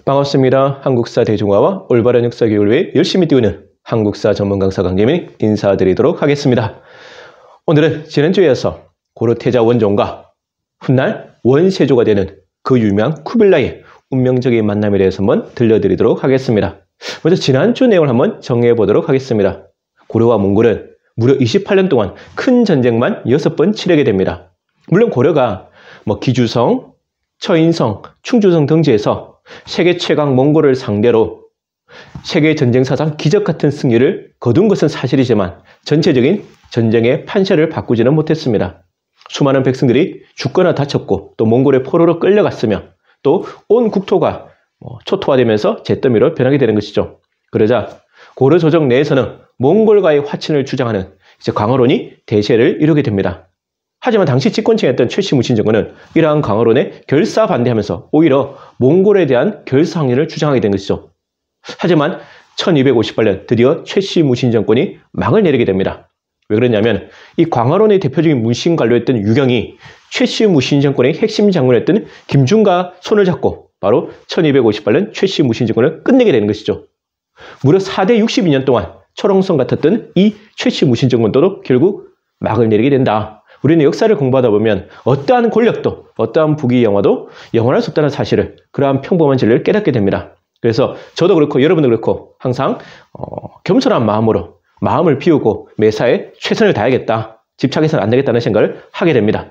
반갑습니다. 한국사 대중화와 올바른 역사 교육을 위해 열심히 뛰는 한국사 전문 강사 강재민이 인사드리도록 하겠습니다. 오늘은 지난주에 이어서 고려태자 원종과 훗날 원세조가 되는 그 유명한 쿠빌라이의 운명적인 만남에 대해서 한번 들려드리도록 하겠습니다. 먼저 지난주 내용을 한번 정리해 보도록 하겠습니다. 고려와 몽골은 무려 28년 동안 큰 전쟁만 6번 치르게 됩니다. 물론 고려가 기주성, 처인성, 충주성 등지에서 세계 최강 몽골을 상대로 세계 전쟁사상 기적 같은 승리를 거둔 것은 사실이지만 전체적인 전쟁의 판세를 바꾸지는 못했습니다. 수많은 백성들이 죽거나 다쳤고 또 몽골의 포로로 끌려갔으며 또 온 국토가 초토화되면서 잿더미로 변하게 되는 것이죠. 그러자 고려 조정 내에서는 몽골과의 화친을 주장하는 광화론이 대세를 이루게 됩니다. 하지만 당시 집권층이었던 최씨무신 정권은 이러한 광화론에 결사 반대하면서 오히려 몽골에 대한 결사 항의를 주장하게 된 것이죠. 하지만 1258년 드디어 최씨무신 정권이 막을 내리게 됩니다. 왜 그러냐면 이 광화론의 대표적인 문신 관료였던 유경이 최씨무신 정권의 핵심 장군이었던 김준과 손을 잡고 바로 1258년 최씨무신 정권을 끝내게 되는 것이죠. 무려 4대 62년 동안 철옹성 같았던 이 최씨무신 정권도 결국 막을 내리게 된다. 우리는 역사를 공부하다 보면 어떠한 권력도 어떠한 부귀 영화도 영원할 수 없다는 사실을, 그러한 평범한 진리를 깨닫게 됩니다. 그래서 저도 그렇고 여러분도 그렇고 항상 겸손한 마음으로 마음을 비우고 매사에 최선을 다하겠다, 집착해서는 안 되겠다는 생각을 하게 됩니다.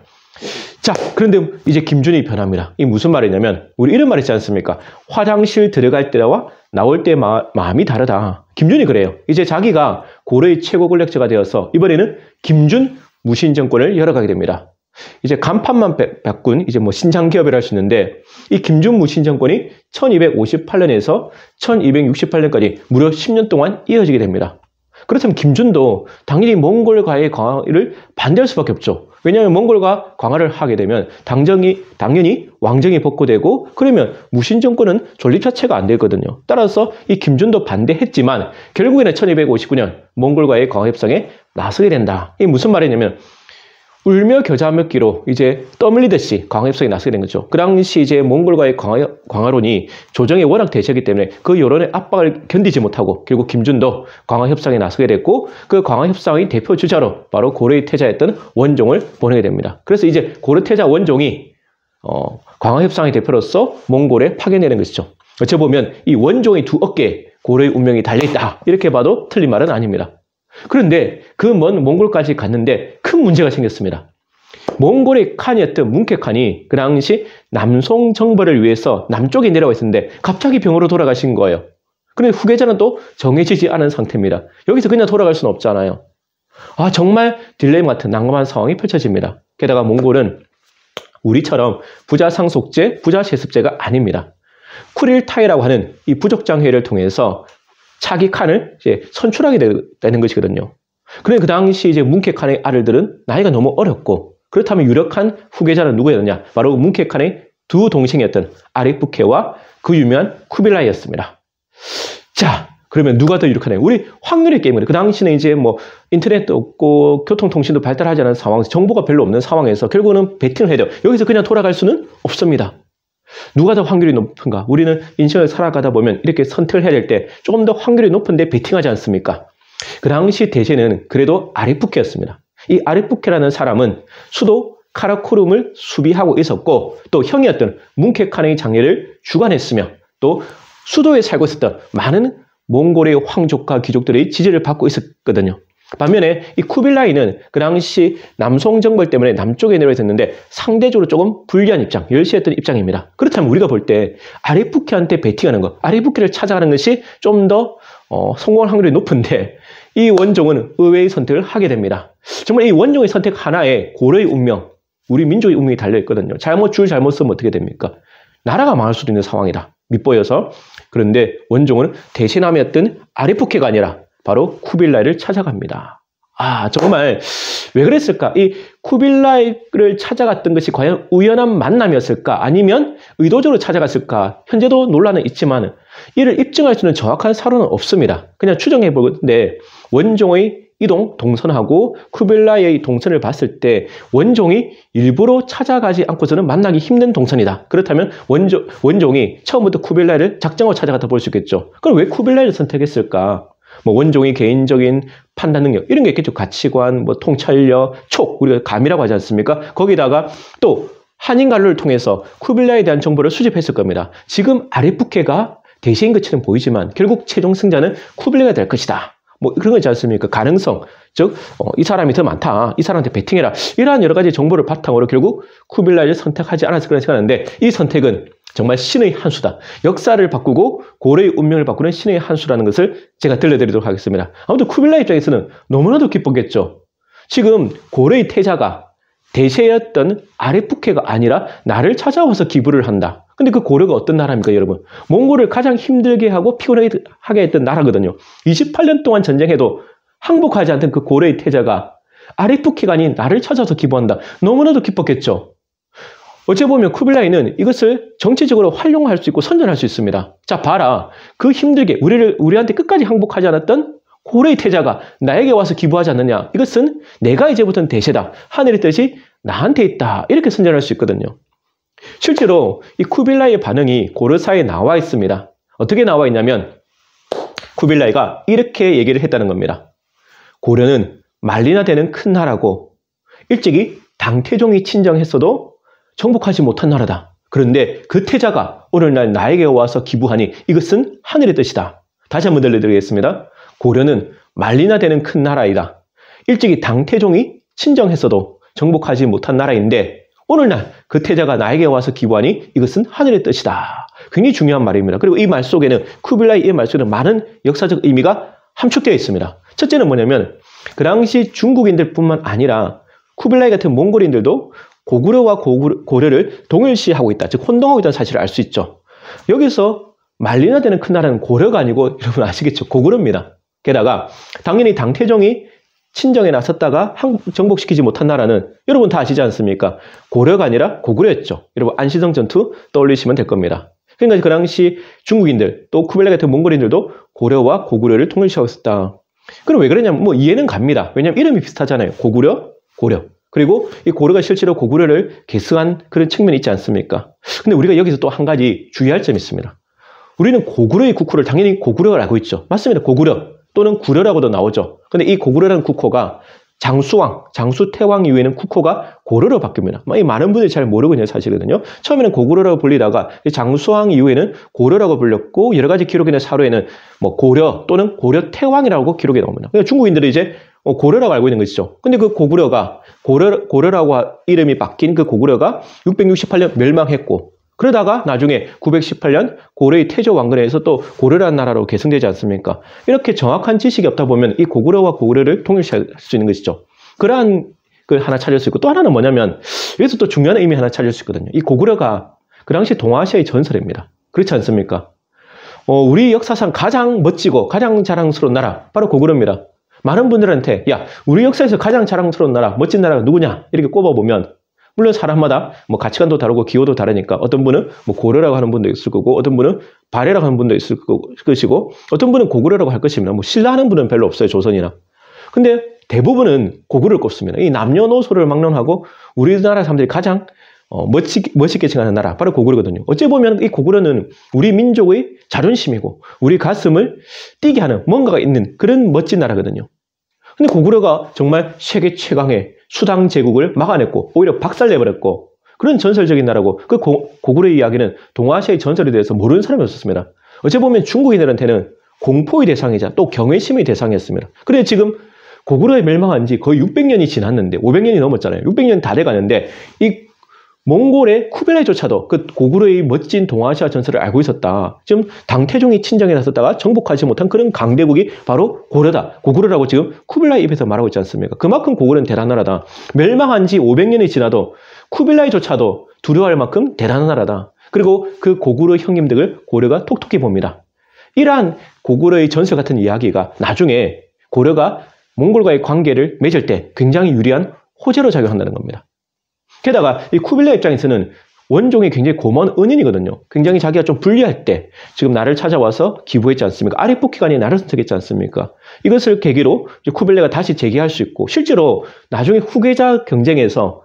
자, 그런데 이제 김준이 변합니다. 이게 무슨 말이냐면 우리 이런 말 있지 않습니까? 화장실 들어갈 때와 나올 때 마음이 다르다. 김준이 그래요. 이제 자기가 고려의 최고 권력자가 되어서 이번에는 김준 무신 정권을 열어가게 됩니다. 이제 간판만 바꾼 신장 기업이라 할 수 있는데 이 김준 무신 정권이 1258년에서 1268년까지 무려 10년 동안 이어지게 됩니다. 그렇다면 김준도 당연히 몽골과의 강화를 반대할 수밖에 없죠. 왜냐하면 몽골과 강화를 하게 되면 당연히 왕정이 복구되고 그러면 무신 정권은 존립 자체가 안 되거든요. 따라서 이 김준도 반대했지만 결국에는 1259년 몽골과의 강화 협상에 나서게 된다. 이게 무슨 말이냐면 울며 겨자 먹기로 이제 떠밀리듯이 강화 협상에 나서게 된 거죠. 그 당시 이제 몽골과의 강화론이 조정에 워낙 대세이기 때문에 그 여론의 압박을 견디지 못하고 결국 김준도 강화 협상에 나서게 됐고 그 강화 협상의 대표 주자로 바로 고려의 태자였던 원종을 보내게 됩니다. 그래서 이제 고려 태자 원종이 강화 협상의 대표로서 몽골에 파견되는 것이죠. 어찌 보면 이 원종의 두 어깨에 고려의 운명이 달려있다, 이렇게 봐도 틀린 말은 아닙니다. 그런데 그 먼 몽골까지 갔는데 큰 문제가 생겼습니다. 몽골의 칸이었던 뭉케칸이 그 당시 남송 정벌을 위해서 남쪽에 내려와 있었는데 갑자기 병으로 돌아가신 거예요. 그런데 후계자는 또 정해지지 않은 상태입니다. 여기서 그냥 돌아갈 수는 없잖아요. 정말 딜레마 같은 난감한 상황이 펼쳐집니다. 게다가 몽골은 우리처럼 부자 상속제, 부자 세습제가 아닙니다. 쿠릴타이라고 하는 이 부족장회를 통해서 차기 칸을 선출하게 되는 것이거든요. 그런데 그 당시 뭉케칸의 아들들은 나이가 너무 어렸고, 그렇다면 유력한 후계자는 누구였느냐? 바로 뭉케칸의 두 동생이었던 아리푸케와 그 유명한 쿠빌라이였습니다. 자, 그러면 누가 더 유력하냐? 우리 확률의 게임이에요. 그 당시는 인터넷도 없고 교통통신도 발달하지 않은 상황에서, 정보가 별로 없는 상황에서 결국은 베팅을 해야 돼요. 여기서 그냥 돌아갈 수는 없습니다. 누가 더 확률이 높은가? 우리는 인생을 살아가다 보면 이렇게 선택을 해야 될 때 조금 더 확률이 높은데 베팅하지 않습니까? 그 당시 대세는 그래도 아리푸케였습니다. 이 아리푸케라는 사람은 수도 카라코룸을 수비하고 있었고 또 형이었던 뭉케칸의 장례를 주관했으며 또 수도에 살고 있었던 많은 몽골의 황족과 귀족들의 지지를 받고 있었거든요. 반면에 이 쿠빌라이는 그 당시 남송 정벌 때문에 남쪽에 내려와 있었는데 상대적으로 조금 불리한 입장, 열세했던 입장입니다. 그렇다면 우리가 볼 때 아리푸케한테 베팅하는 것, 아리푸케를 찾아가는 것이 좀 더 성공할 확률이 높은데 이 원종은 의외의 선택을 하게 됩니다. 정말 이 원종의 선택 하나에 고려의 운명, 우리 민족의 운명이 달려있거든요. 잘못 쓰면 어떻게 됩니까? 나라가 망할 수도 있는 상황이다, 밑보여서. 그런데 원종은 대신함이었던 아리푸케가 아니라 바로 쿠빌라이를 찾아갑니다. 정말 왜 그랬을까? 이 쿠빌라이를 찾아갔던 것이 과연 우연한 만남이었을까? 아니면 의도적으로 찾아갔을까? 현재도 논란은 있지만 이를 입증할 수 있는 정확한 사료는 없습니다. 그냥 추정해 보는데 원종의 이동, 동선하고 쿠빌라이의 동선을 봤을 때 원종이 일부러 찾아가지 않고서는 만나기 힘든 동선이다. 그렇다면 원종이 처음부터 쿠빌라이를 작정하고 찾아갔다 볼 수 있겠죠. 그럼 왜 쿠빌라이를 선택했을까? 뭐 원종이 개인적인 판단 능력 이런 게 있겠죠. 가치관, 뭐 통찰력, 촉, 우리가 감이라고 하지 않습니까? 거기다가 또 한인관료를 통해서 쿠빌라이에 대한 정보를 수집했을 겁니다. 지금 아랫부케가 대세인 것처럼 보이지만 결국 최종 승자는 쿠빌라이가 될 것이다. 뭐 그런 거 있지 않습니까? 가능성, 즉 이 사람이 더 많다. 이 사람한테 베팅해라. 이러한 여러 가지 정보를 바탕으로 결국 쿠빌라이를 선택하지 않았을 거라 생각하는데 이 선택은 정말 신의 한 수다. 역사를 바꾸고 고려의 운명을 바꾸는 신의 한 수라는 것을 제가 들려드리도록 하겠습니다. 아무튼 쿠빌라이 입장에서는 너무나도 기뻤겠죠. 지금 고려의 태자가 대세였던 아랫부케가 아니라 나를 찾아와서 기부를 한다. 근데 그 고려가 어떤 나라입니까, 여러분? 몽골을 가장 힘들게 하고 피곤하게 했던 나라거든요. 28년 동안 전쟁해도 항복하지 않던 그 고려의 태자가 아랫부케가 아닌 나를 찾아서 기부한다. 너무나도 기뻤겠죠. 어찌 보면 쿠빌라이는 이것을 정치적으로 활용할 수 있고 선전할 수 있습니다. 자, 봐라. 그 힘들게 우리한테 끝까지 항복하지 않았던 고려의 태자가 나에게 와서 기부하지 않느냐. 이것은 내가 이제부터는 대세다. 하늘의 뜻이 나한테 있다. 이렇게 선전할 수 있거든요. 실제로 이 쿠빌라이의 반응이 고려사에 나와 있습니다. 어떻게 나와 있냐면 쿠빌라이가 이렇게 얘기를 했다는 겁니다. 고려는 말리나 되는 큰 나라고 일찍이 당태종이 친정했어도 정복하지 못한 나라다. 그런데 그 태자가 오늘날 나에게 와서 기부하니 이것은 하늘의 뜻이다. 다시 한번 들려드리겠습니다. 고려는 말리나 되는 큰 나라이다. 일찍이 당태종이 친정했어도 정복하지 못한 나라인데 오늘날 그 태자가 나에게 와서 기부하니 이것은 하늘의 뜻이다. 굉장히 중요한 말입니다. 그리고 이 말 속에는 쿠빌라이의 말 속에는 많은 역사적 의미가 함축되어 있습니다. 첫째는 뭐냐면 그 당시 중국인들뿐만 아니라 쿠빌라이 같은 몽골인들도 고구려와 고려를 동일시하고 있다. 즉 혼동하고 있다는 사실을 알 수 있죠. 여기서 말리나 되는 큰 나라는 고려가 아니고 여러분 아시겠죠? 고구려입니다. 게다가 당연히 당태종이 친정에 나섰다가 정복시키지 못한 나라는 여러분 다 아시지 않습니까? 고려가 아니라 고구려였죠. 여러분 안시성 전투 떠올리시면 될 겁니다. 그러니까 그 당시 중국인들 또 쿠빌라이 같은 몽골인들도 고려와 고구려를 통일시하고 있었다. 그럼 왜 그러냐면 뭐 이해는 갑니다. 왜냐하면 이름이 비슷하잖아요. 고구려, 고려. 그리고 이 고려가 실제로 고구려를 계승한 그런 측면이 있지 않습니까? 근데 우리가 여기서 또 한 가지 주의할 점이 있습니다. 우리는 고구려의 국호를 당연히 고구려를 알고 있죠. 맞습니다. 고구려 또는 구려라고도 나오죠. 근데 이 고구려라는 국호가 장수태왕 이후에는 국호가 고려로 바뀝니다. 많은 분들이 잘 모르거든요, 사실은요. 처음에는 고구려라고 불리다가 장수왕 이후에는 고려라고 불렸고 여러 가지 기록이나 사료에는 뭐 고려 또는 고려태왕이라고 기록이 나옵니다. 그러니까 중국인들이 이제 고려라고 알고 있는 것이죠. 근데 그 고구려가 고려라고 이름이 바뀐 그 고구려가 668년 멸망했고 그러다가 나중에 918년 고려의 태조 왕건에서 또 고려라는 나라로 계승되지 않습니까? 이렇게 정확한 지식이 없다 보면 이 고구려와 고구려를 통일시할 수 있는 것이죠. 그러한 걸 하나 찾을 수 있고 또 하나는 뭐냐면 여기서 또 중요한 의미 하나 찾을 수 있거든요. 이 고구려가 그 당시 동아시아의 전설입니다. 그렇지 않습니까? 우리 역사상 가장 멋지고 가장 자랑스러운 나라 바로 고구려입니다. 많은 분들한테 야 우리 역사에서 가장 자랑스러운 나라 멋진 나라가 누구냐 이렇게 꼽아보면 물론 사람마다 뭐 가치관도 다르고 기호도 다르니까 어떤 분은 뭐 고려라고 하는 분도 있을 거고 어떤 분은 발해라고 하는 분도 있을 것이고 어떤 분은 고구려라고 할 것입니다. 뭐 신라하는 분은 별로 없어요. 조선이나. 근데 대부분은 고구려를 꼽습니다. 이 남녀노소를 막론하고 우리나라 사람들이 가장 멋있게 생각하는 나라 바로 고구려거든요. 어찌 보면 이 고구려는 우리 민족의 자존심이고 우리 가슴을 뛰게 하는 뭔가가 있는 그런 멋진 나라거든요. 근데 고구려가 정말 세계 최강의 수당 제국을 막아냈고 오히려 박살내버렸고 그런 전설적인 나라고 그 고구려의 이야기는 동아시아의 전설에 대해서 모르는 사람이 없었습니다. 어찌 보면 중국인들한테는 공포의 대상이자 또 경외심의 대상이었습니다. 그런데 지금 고구려에 멸망한 지 거의 600년이 지났는데 500년이 넘었잖아요. 600년이 다 돼가는데 이 몽골의 쿠빌라이조차도 그 고구려의 멋진 동아시아 전설을 알고 있었다. 지금 당태종이 친정에 나섰다가 정복하지 못한 그런 강대국이 바로 고려다. 고구려라고 지금 쿠빌라이 입에서 말하고 있지 않습니까? 그만큼 고구려는 대단한 나라다. 멸망한 지 500년이 지나도 쿠빌라이조차도 두려워할 만큼 대단한 나라다. 그리고 그 고구려 형님들을 고려가 톡톡히 봅니다. 이러한 고구려의 전설 같은 이야기가 나중에 고려가 몽골과의 관계를 맺을 때 굉장히 유리한 호재로 작용한다는 겁니다. 게다가 이 쿠빌라이 입장에서는 원종이 굉장히 고마운 은인이거든요. 굉장히 자기가 좀 불리할 때 지금 나를 찾아와서 기부했지 않습니까? 아리포키간이 나를 선택했지 않습니까? 이것을 계기로 이제 쿠빌라이가 다시 재기할 수 있고 실제로 나중에 후계자 경쟁에서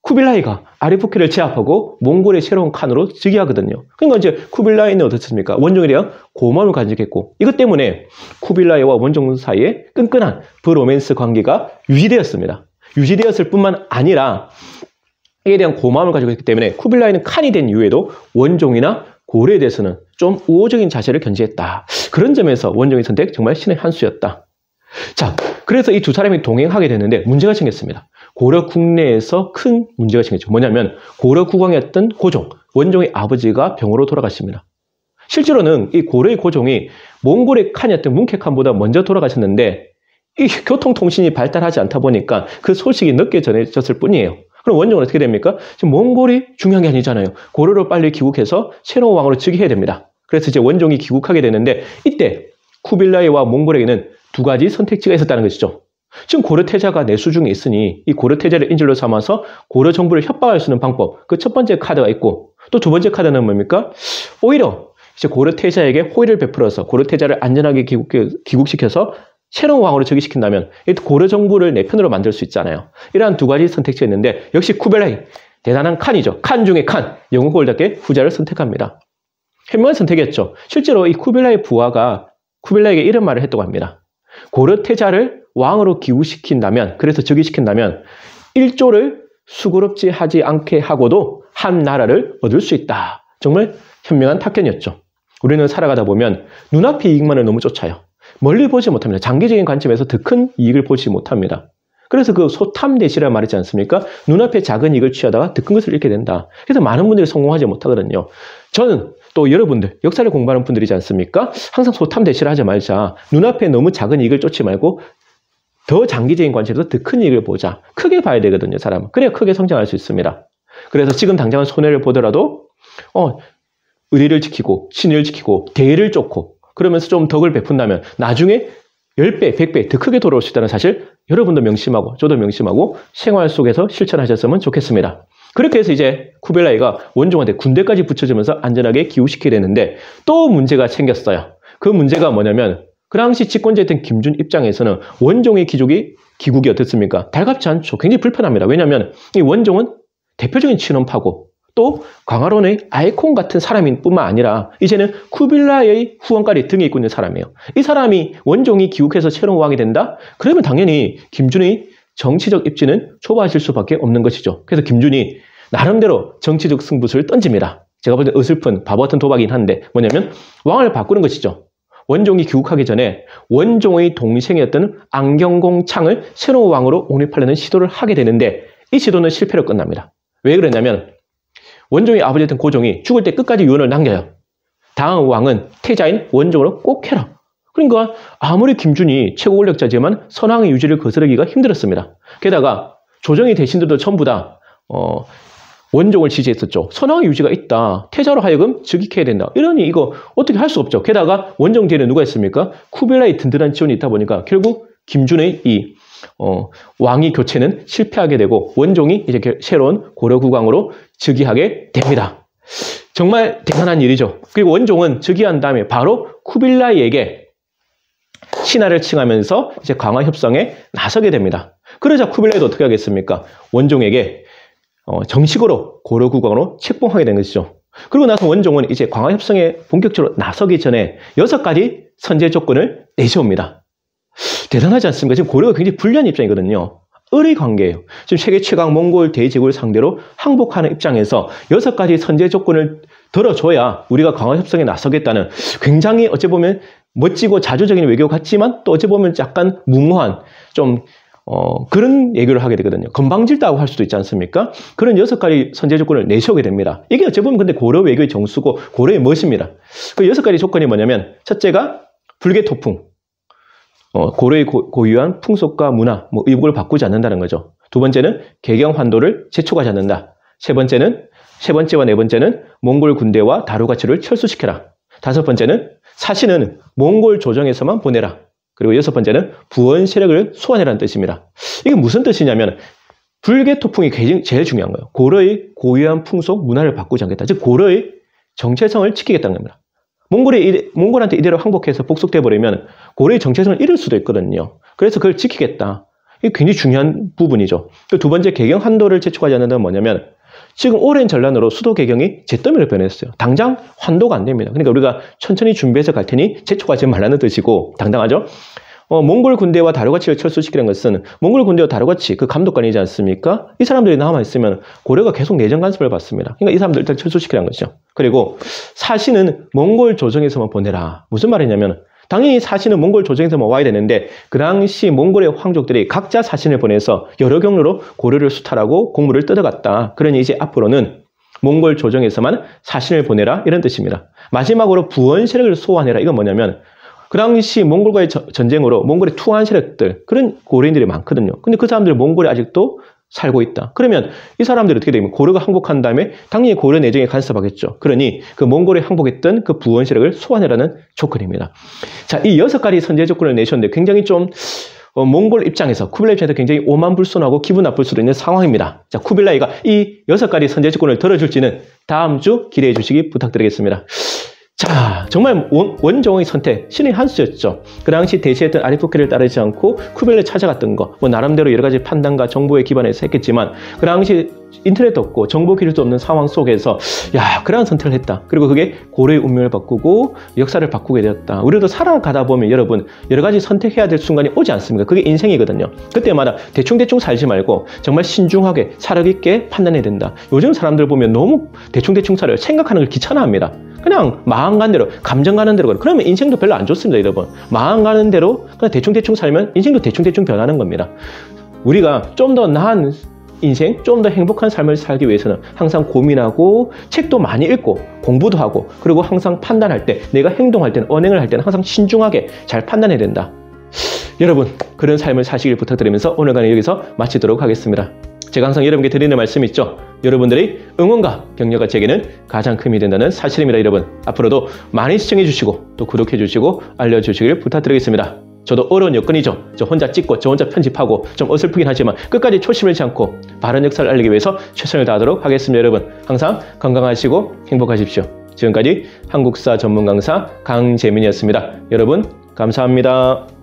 쿠빌라이가 아리포키를 제압하고 몽골의 새로운 칸으로 즉위하거든요. 그러니까 이제 쿠빌라이는 어떻습니까? 원종에 대한 고마움을 간직했고 이것 때문에 쿠빌라이와 원종 사이에 끈끈한 브로맨스 관계가 유지되었습니다. 유지되었을 뿐만 아니라 이에 대한 고마움을 가지고 있기 때문에 쿠빌라이는 칸이 된 이후에도 원종이나 고려에 대해서는 좀 우호적인 자세를 견지했다. 그런 점에서 원종의 선택 정말 신의 한 수였다. 자, 그래서 이 두 사람이 동행하게 됐는데 문제가 생겼습니다. 고려 국내에서 큰 문제가 생겼죠. 뭐냐면 고려 국왕이었던 고종, 원종의 아버지가 병으로 돌아가십니다. 실제로는 이 고려의 고종이 몽골의 칸이었던 뭉케칸보다 먼저 돌아가셨는데 이 교통통신이 발달하지 않다 보니까 그 소식이 늦게 전해졌을 뿐이에요. 그럼 원종은 어떻게 됩니까? 지금 몽골이 중요한 게 아니잖아요. 고려로 빨리 귀국해서 새로운 왕으로 즉위해야 됩니다. 그래서 이제 원종이 귀국하게 되는데 이때 쿠빌라이와 몽골에게는 두 가지 선택지가 있었다는 것이죠. 지금 고려 태자가 내수 중에 있으니 이 고려 태자를 인질로 삼아서 고려 정부를 협박할 수 있는 방법, 그 첫 번째 카드가 있고 또 두 번째 카드는 뭡니까? 오히려 이제 고려 태자에게 호의를 베풀어서 고려 태자를 안전하게 귀국시켜서 새로운 왕으로 즉위시킨다면 고려 정부를 내 편으로 만들 수 있잖아요. 이러한 두 가지 선택지가 있는데 역시 쿠빌라이 대단한 칸이죠. 칸 중에 칸, 영웅골답게 후자를 선택합니다. 현명한 선택이었죠. 실제로 이 쿠빌라이 부하가 쿠빌라이에게 이런 말을 했다고 합니다. 고려 태자를 왕으로 기후시킨다면, 그래서 즉위시킨다면 일조를 수고롭지 하지 않게 하고도 한 나라를 얻을 수 있다. 정말 현명한 탁견이었죠. 우리는 살아가다 보면 눈앞의 이익만을 너무 쫓아요. 멀리 보지 못합니다. 장기적인 관점에서 더 큰 이익을 보지 못합니다. 그래서 그 소탐대시라는 말이지 않습니까? 눈앞에 작은 이익을 취하다가 더 큰 것을 잃게 된다. 그래서 많은 분들이 성공하지 못하거든요. 저는 또 여러분들, 역사를 공부하는 분들이지 않습니까? 항상 소탐대시를 하지 말자. 눈앞에 너무 작은 이익을 쫓지 말고 더 장기적인 관점에서 더 큰 이익을 보자. 크게 봐야 되거든요, 사람은. 그래야 크게 성장할 수 있습니다. 그래서 지금 당장은 손해를 보더라도 의리를 지키고 신의를 지키고 대의를 쫓고 그러면서 좀 덕을 베푼다면 나중에 10배, 100배 더 크게 돌아올 수 있다는 사실 여러분도 명심하고 저도 명심하고 생활 속에서 실천하셨으면 좋겠습니다. 그렇게 해서 이제 쿠빌라이가 원종한테 군대까지 붙여주면서 안전하게 기후시키게 되는데 또 문제가 생겼어요. 그 문제가 뭐냐면 그 당시 집권자였던 김준 입장에서는 원종의 기국이 어떻습니까? 달갑지 않죠. 굉장히 불편합니다. 왜냐하면 이 원종은 대표적인 친원파고 또 광화론의 아이콘 같은 사람인 뿐만 아니라 이제는 쿠빌라이의 후원까지 등에 있고 있는 사람이에요. 이 사람이 원종이 귀국해서 새로운 왕이 된다? 그러면 당연히 김준의 정치적 입지는 좁아질 수밖에 없는 것이죠. 그래서 김준이 나름대로 정치적 승부수를 던집니다. 제가 볼 때 어슬픈 바보 같은 도박이긴 한데 뭐냐면 왕을 바꾸는 것이죠. 원종이 귀국하기 전에 원종의 동생이었던 안경공 창을 새로운 왕으로 옹립하려는 시도를 하게 되는데 이 시도는 실패로 끝납니다. 왜 그러냐면 원종의 아버지였던 고종이 죽을 때 끝까지 유언을 남겨요. 다음 왕은 태자인 원종으로 꼭 해라. 그러니까 아무리 김준이 최고 권력자지만 선왕의 유지를 거스르기가 힘들었습니다. 게다가 조정의 대신들도 전부 다 원종을 지지했었죠. 선왕의 유지가 있다. 태자로 하여금 즉위해야 된다. 이러니 이거 어떻게 할 수 없죠. 게다가 원종 뒤에는 누가 있습니까? 쿠빌라이 든든한 지원이 있다 보니까 결국 김준의 이 왕위 교체는 실패하게 되고 원종이 이제 새로운 고려국왕으로 즉위하게 됩니다. 정말 대단한 일이죠. 그리고 원종은 즉위한 다음에 바로 쿠빌라이에게 신하를 칭하면서 이제 강화 협상에 나서게 됩니다. 그러자 쿠빌라이도 어떻게 하겠습니까? 원종에게 정식으로 고려국왕으로 책봉하게 된 것이죠. 그리고 나서 원종은 이제 강화 협상에 본격적으로 나서기 전에 6가지 선제 조건을 내세웁니다. 대단하지 않습니까? 지금 고려가 굉장히 불리한 입장이거든요. 을의 관계예요. 지금 세계 최강 몽골 대제국을 상대로 항복하는 입장에서 6가지 선제 조건을 들어줘야 우리가 강화 협상에 나서겠다는 굉장히 어찌 보면 멋지고 자주적인 외교 같지만 또 어찌 보면 약간 무모한 좀 그런 얘기를 하게 되거든요. 건방질다고 할 수도 있지 않습니까? 그런 6가지 선제 조건을 내세우게 됩니다. 이게 어찌 보면 근데 고려 외교의 정수고 고려의 멋입니다. 그 6가지 조건이 뭐냐면 첫째가 불개토풍. 고려의 고유한 풍속과 문화, 의복을 바꾸지 않는다는 거죠. 두 번째는 개경환도를 재촉하지 않는다. 세 번째와 네 번째는 몽골 군대와 다루가치를 철수시켜라. 다섯 번째는 사신은 몽골 조정에서만 보내라. 그리고 6번째는 부원 세력을 소환해라는 뜻입니다. 이게 무슨 뜻이냐면 불개토풍이 제일 중요한 거예요. 고려의 고유한 풍속 문화를 바꾸지 않겠다. 즉 고려의 정체성을 지키겠다는 겁니다. 몽골한테 이대로 항복해서 복속돼 버리면 고려의 정체성을 잃을 수도 있거든요. 그래서 그걸 지키겠다. 이게 굉장히 중요한 부분이죠. 두 번째, 개경 한도를 재촉하지 않는다는 건 뭐냐면 지금 오랜 전란으로 수도 개경이 잿더미로 변했어요. 당장 환도가 안 됩니다. 그러니까 우리가 천천히 준비해서 갈 테니 재촉하지 말라는 뜻이고, 당당하죠? 몽골 군대와 다르과치를 철수시키는 것은 몽골 군대와 다르과치 그 감독관이지 않습니까? 이 사람들이 남아있으면 고려가 계속 내정 간섭을 받습니다. 그러니까 이 사람들 일단 철수시키라는 것이죠. 그리고 사신은 몽골 조정에서만 보내라. 무슨 말이냐면 당연히 사신은 몽골 조정에서만 와야 되는데 그 당시 몽골의 황족들이 각자 사신을 보내서 여러 경로로 고려를 수탈하고 공물을 뜯어갔다. 그러니 이제 앞으로는 몽골 조정에서만 사신을 보내라, 이런 뜻입니다. 마지막으로 부원 세력을 소환해라. 이건 뭐냐면 그 당시 몽골과의 전쟁으로 몽골에 투항한 세력들, 그런 고려인들이 많거든요. 근데 그 사람들이 몽골에 아직도 살고 있다. 그러면 이 사람들이 어떻게 되면 고려가 항복한 다음에 당연히 고려 내정에 간섭하겠죠. 그러니 그 몽골에 항복했던 그 부원 세력을 소환해라는 조건입니다. 자, 이 6가지 선제 조건을 내셨는데 굉장히 좀 몽골 입장에서 쿠빌라이 입장에서 굉장히 오만불손하고 기분 나쁠 수도 있는 상황입니다. 자, 쿠빌라이가 이 6가지 선제 조건을 들어줄지는 다음 주 기대해 주시기 부탁드리겠습니다. 자, 정말 원종의 선택, 신의 한 수였죠. 그 당시 대시했던 아리푸케를 따르지 않고 쿠빌라이를 찾아갔던 거, 나름대로 여러 가지 판단과 정보에 기반해서 했겠지만 그 당시 인터넷도 없고 정보 기술도 없는 상황 속에서 그러한 선택을 했다. 그리고 그게 고려의 운명을 바꾸고 역사를 바꾸게 되었다. 우리도 살아가다 보면 여러분 여러 가지 선택해야 될 순간이 오지 않습니까? 그게 인생이거든요. 그때마다 대충대충 살지 말고 정말 신중하게 사력 있게 판단해야 된다. 요즘 사람들 보면 너무 대충대충 살아요. 생각하는 걸 귀찮아합니다. 그냥 마음 가는 대로, 감정 가는 대로. 그러면 인생도 별로 안 좋습니다, 여러분. 마음 가는 대로 그냥 대충대충 살면 인생도 대충대충 변하는 겁니다. 우리가 좀 더 나은 인생, 좀 더 행복한 삶을 살기 위해서는 항상 고민하고 책도 많이 읽고 공부도 하고, 그리고 항상 판단할 때, 내가 행동할 때는, 언행을 할 때는 항상 신중하게 잘 판단해야 된다. 여러분, 그런 삶을 사시길 부탁드리면서 오늘 강의 여기서 마치도록 하겠습니다. 제가 항상 여러분께 드리는 말씀이 있죠. 여러분들의 응원과 격려가 제게는 가장 큰 힘이 된다는 사실입니다. 여러분, 앞으로도 많이 시청해 주시고 또 구독해 주시고 알려주시길 부탁드리겠습니다. 저도 어려운 여건이죠. 저 혼자 찍고 저 혼자 편집하고 좀 어설프긴 하지만 끝까지 초심을 잃지 않고 바른 역사를 알리기 위해서 최선을 다하도록 하겠습니다. 여러분, 항상 건강하시고 행복하십시오. 지금까지 한국사 전문 강사 강재민이었습니다. 여러분, 감사합니다.